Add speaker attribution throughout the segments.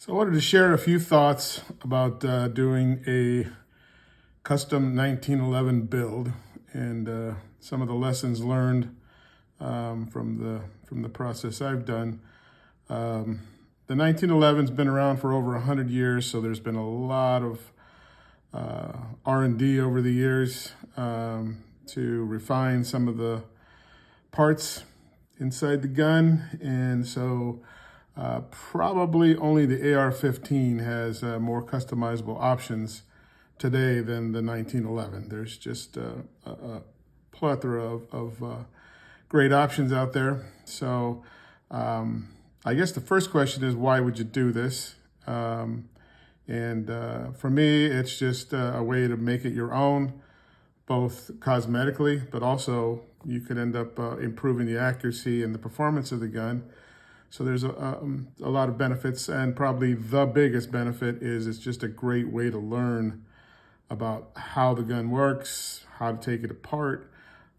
Speaker 1: So I wanted to share a few thoughts about doing a custom 1911 build and some of the lessons learned from the process I've done. The 1911's been around for over 100 years, so there's been a lot of R&D over the years to refine some of the parts inside the gun, and so probably only the AR-15 has more customizable options today than the 1911. There's just a plethora of great options out there. So I guess the first question is, why would you do this? For me, it's just a way to make it your own, both cosmetically, but also you could end up improving the accuracy and the performance of the gun. So there's a lot of benefits, and probably the biggest benefit is it's just a great way to learn about how the gun works, how to take it apart,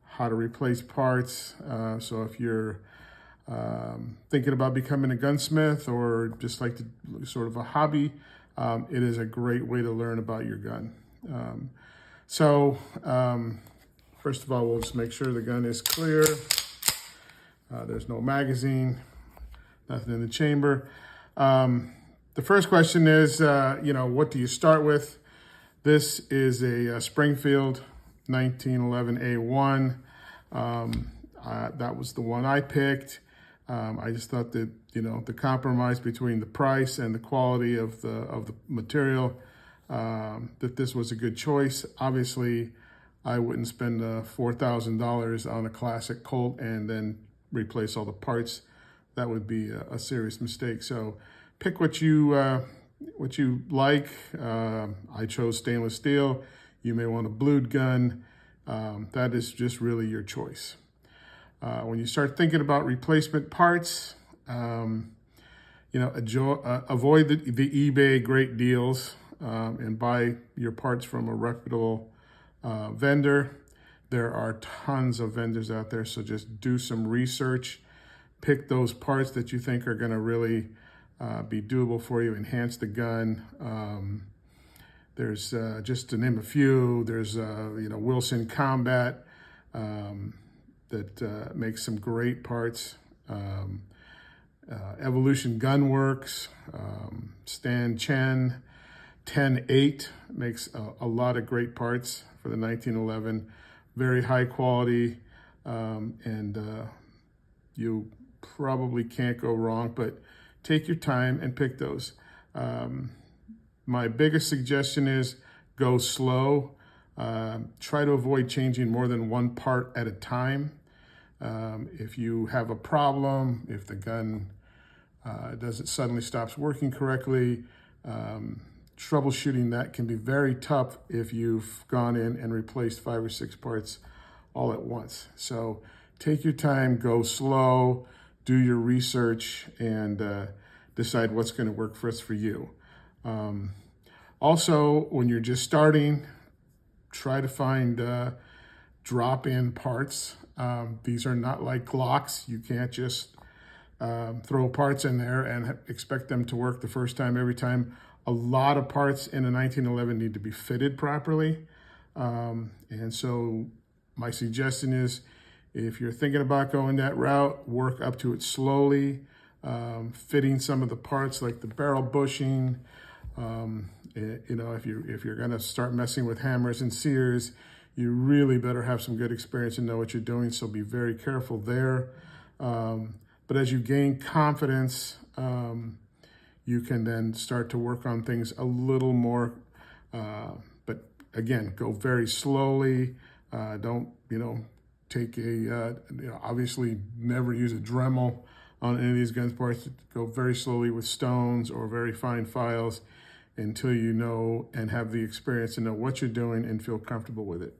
Speaker 1: how to replace parts. So if you're thinking about becoming a gunsmith or just like to sort of a hobby, it is a great way to learn about your gun. First of all, we'll just make sure the gun is clear. There's no magazine, nothing in the chamber. The first question is, what do you start with? This is a Springfield 1911 A1. That was the one I picked. I just thought that, the compromise between the price and the quality of the material, that this was a good choice. Obviously, I wouldn't spend $4,000 on a classic Colt and then replace all the parts. That would be a serious mistake. So pick what you like. I chose stainless steel. You may want a blued gun. That is just really your choice. When you start thinking about replacement parts, avoid the eBay great deals and buy your parts from a reputable vendor. There are tons of vendors out there, so just do some research. Pick those parts that you think are going to really be doable for you, enhance the gun. There's, just to name a few, there's Wilson Combat that makes some great parts. Evolution Gunworks, Stan Chen, 10-8 makes a lot of great parts for the 1911. Very high quality, and you probably can't go wrong, but take your time and pick those. My biggest suggestion is go slow. Try to avoid changing more than one part at a time. If you have a problem, if the gun suddenly stops working correctly, troubleshooting that can be very tough if you've gone in and replaced 5 or 6 parts all at once. So take your time, go slow, do your research, and decide what's going to work for you. Also, when you're just starting, try to find drop-in parts. These are not like Glocks. You can't just throw parts in there and expect them to work the first time every time. A lot of parts in a 1911 need to be fitted properly. And so my suggestion is, if you're thinking about going that route, work up to it slowly, fitting some of the parts like the barrel bushing. If you're going to start messing with hammers and sears, you really better have some good experience and know what you're doing, so be very careful there. But as you gain confidence, you can then start to work on things a little more. But again, go very slowly. Don't, take obviously never use a Dremel on any of these gun parts. Go very slowly with stones or very fine files until you know and have the experience to know what you're doing and feel comfortable with it.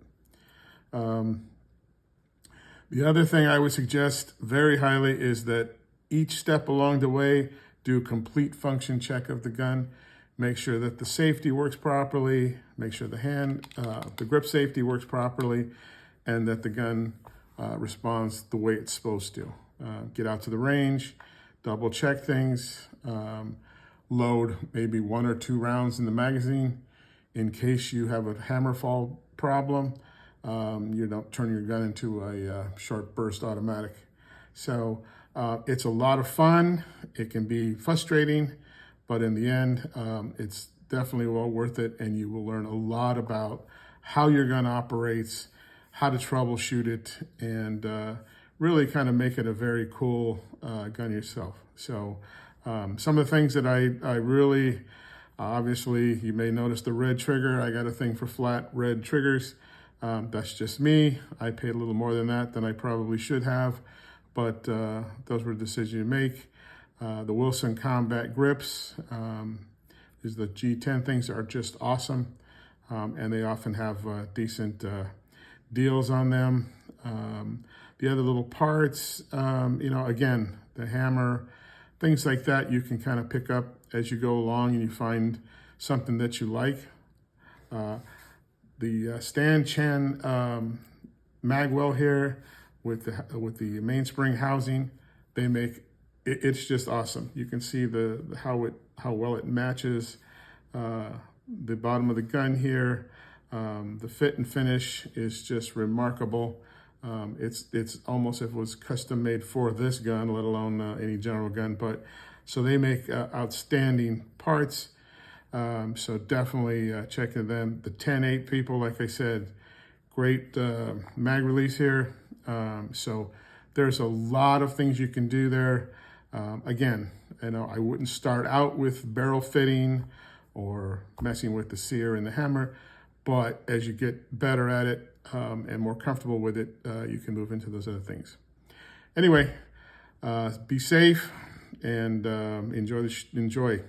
Speaker 1: The other thing I would suggest very highly is that each step along the way, do a complete function check of the gun. Make sure that the safety works properly, make sure the grip safety works properly, and that the gun responds the way it's supposed to. Get out to the range, double check things. load maybe 1 or 2 rounds in the magazine in case you have a hammer fall problem. You don't turn your gun into a short burst automatic. So it's a lot of fun. It can be frustrating, but in the end, it's definitely well worth it, and you will learn a lot about how your gun operates, how to troubleshoot it, and really kind of make it a very cool gun yourself. So some of the things that I really, obviously you may notice the red trigger. I got a thing for flat red triggers. That's just me. I paid a little more than that than I probably should have, but those were decisions you make. The Wilson Combat grips is the G10 things are just awesome, and they often have decent deals on them. The other little parts, you know, again, the hammer, things like that, you can kind of pick up as you go along and you find something that you like. The Stan Chen Magwell here with the mainspring housing, they make it's just awesome. You can see how well it matches the bottom of the gun here. The fit and finish is just remarkable. It's almost if it was custom made for this gun, let alone any general gun. But so they make outstanding parts. So definitely check in them. The 10-8 people, like I said, great mag release here. So there's a lot of things you can do there. Again, you know, I wouldn't start out with barrel fitting or messing with the Sear and the hammer, but as you get better at it and more comfortable with it, you can move into those other things. Anyway, be safe and enjoy.